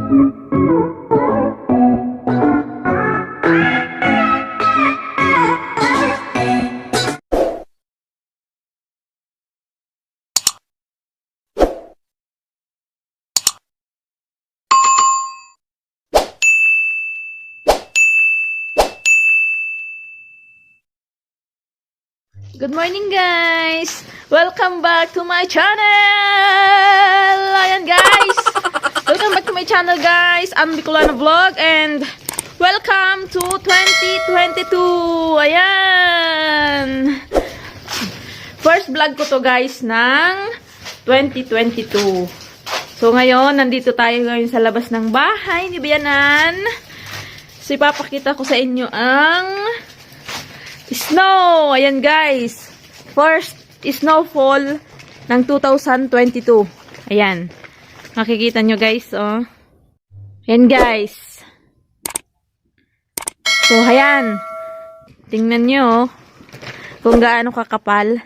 Good morning, guys! Welcome back to my channel! Ayan, guys! Welcome back to my channel, guys! I'm Bicolana Vlog and welcome to 2022! Ayan! First vlog ko to, guys, ng 2022. So, ngayon, nandito tayo ngayon sa labas ng bahay ni Bianan. So, ipapakita ko sa inyo ang snow! Ayan, guys. First snowfall ng 2022. Ayan. Makikita nyo, guys, oh. Ayan, guys. So, ayan. Tingnan nyo, oh, kung gaano kakapal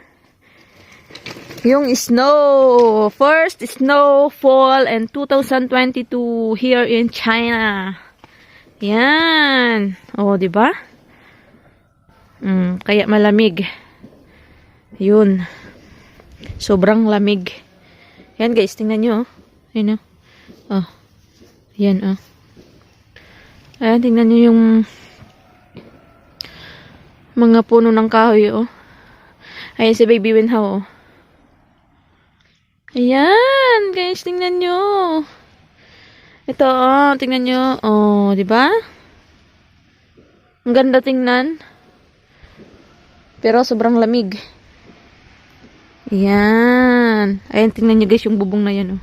yung snow. First snowfall in 2022 here in China. Ayan. Oh, diba? Kaya malamig. Yun. Sobrang lamig. Yan, guys, tingnan nyo. Ayan, oh. Yan, oh. Ayan, tingnan nyo yung mga puno ng kahoy, oh. Ayan si Baby Winhaw, oh. Ayan, guys, tingnan nyo. Ito, oh, tingnan nyo. Oh, diba? Ang ganda tingnan. Pero sobrang lamig. Ayan. Ayan, tingnan nyo, guys, yung bubong na yan, oh.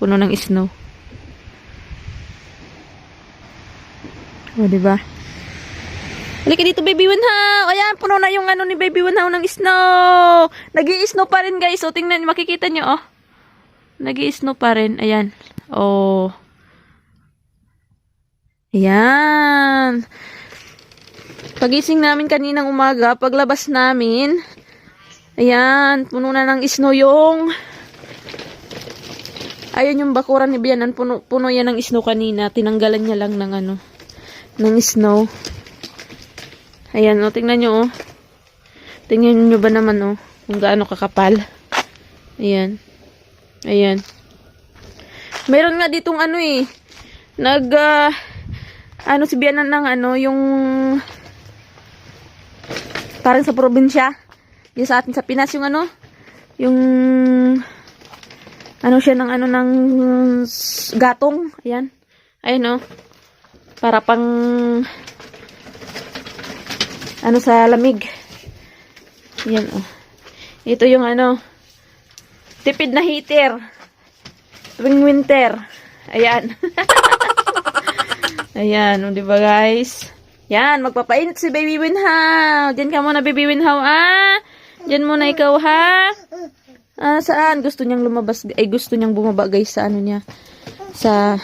Puno ng snow. O, diba? Halika dito, Baby Winhaw. Ayan, puno na yung ano ni Baby Winhaw ng snow. Nag-i-snow pa rin, guys. O, tingnan, makikita nyo, oh. Nag-i-snow pa rin. Ayan. Oh. Ayan. Pagising namin kaninang umaga, paglabas namin, ayan, puno na ng snow yung, ayun yung bakuran ni Bianan, puno yan ng snow kanina, tinanggalan niya lang ng ano, ng snow. Ayan, o, tingnan nyo, o. Tingnan nyo ba naman, o, kung gaano kakapal. Ayan. Ayan. Meron nga ditong ano, eh, ano si Bianan ng ano, yung, parang sa probinsya. Yung sa atin sa Pinas, yung ano, yung, ano siya ng ano, ng gatong. Ayan. Ayan, o. Para pang, ano, sa lamig. Ayan, o. Ito yung ano, tipid na heater. Tuwing winter. Ayan. Ayan, o, diba, guys? Yan, magpapainit si Baby Winhaw. Diyan ka muna, Baby Winhaw, ah. Diyan muna ikaw, ha. Ah, saan? Gusto niyang lumabas, ay gusto niyang bumaba, guys, sa ano niya. Sa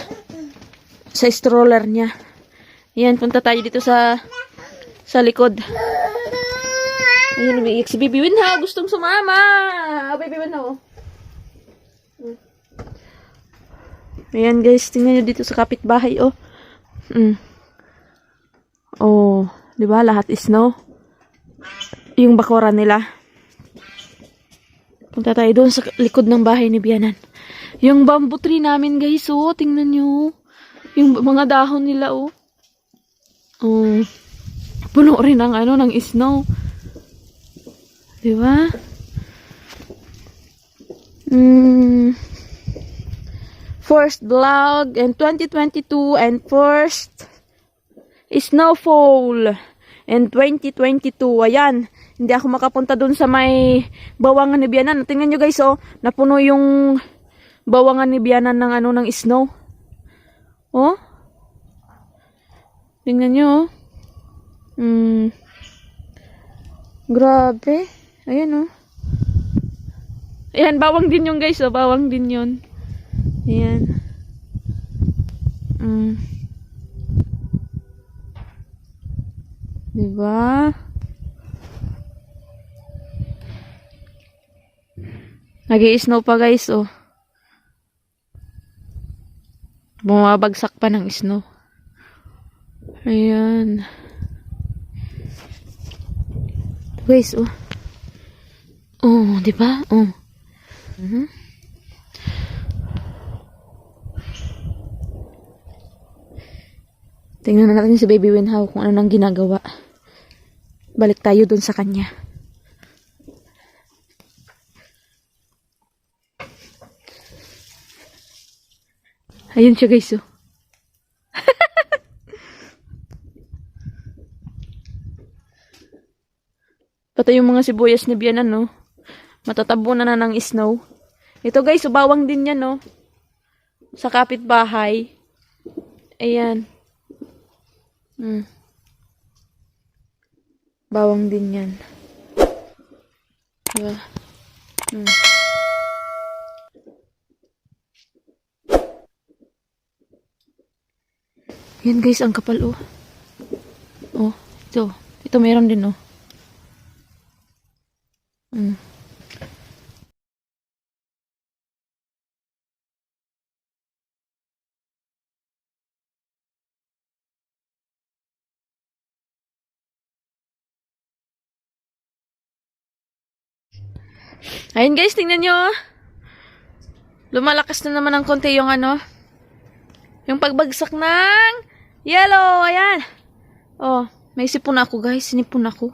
stroller niya. Yan, punta tayo dito sa likod. Ayun, umiiyak si Baby Winhaw. Gustong sumama. Baby Winhaw. Ayan, guys, tingnan niyo dito sa kapitbahay, oh. Oh, 'di ba? Lahat snow. Yung bakuran nila. Punta tayo doon sa likod ng bahay ni Bianan. Yung bamboo tree namin, guys, oh, tingnan niyo. Yung mga dahon nila, oh. Oh. Puno rin ng ano, ng snow. 'Di ba? First vlog in 2022 and first snowfall in 2022. Ayan. Hindi ako makapunta dun sa may bawangan ni Bianan. Tingnan nyo, guys, oh. Napuno yung bawangan ni Bianan ng ano, ng snow. Oh. Tingnan nyo, oh. Grabe. Ayan, oh. Ayan, bawang din yung, guys, oh. Bawang din yun. Ayan. Diba? Nag-i-snow pa, guys, oh. Bumabagsak pa ng snow. Ayan. Guys, oh. Oh, di ba? Oh. Tingnan na natin si Baby Winhow kung ano nang ginagawa. Balik tayo dun sa kanya. Ayun siya guys, oh. Pati yung mga sibuyas ni Bianan, no? Matatabunan na ng snow. Ito guys, bawang din yan, no? Sa kapitbahay. Ayan. Bawang din yan. Diba? Yan guys, ang kapal, oh. Oh, ito. Ito meron din, oh. Ayun guys, tingnan nyo. Lumalakas na naman ng konti yung ano. Yung pagbagsak ng yellow. Ayan. Oh, may sipon ako guys. Sinipon ako.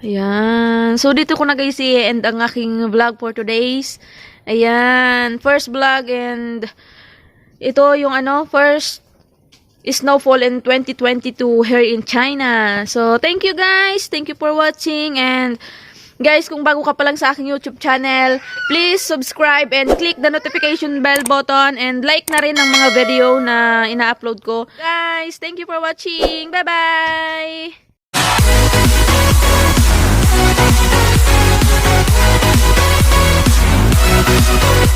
Ayan. So, dito ko na guys i-end ang aking vlog for today's. Ayan. First vlog and ito yung ano, first snowfall in 2022 here in China. So, thank you guys. Thank you for watching and guys, kung bago ka pa lang sa aking YouTube channel, please subscribe and click the notification bell button and like na rin ang mga video na ina-upload ko. Guys, thank you for watching. Bye-bye!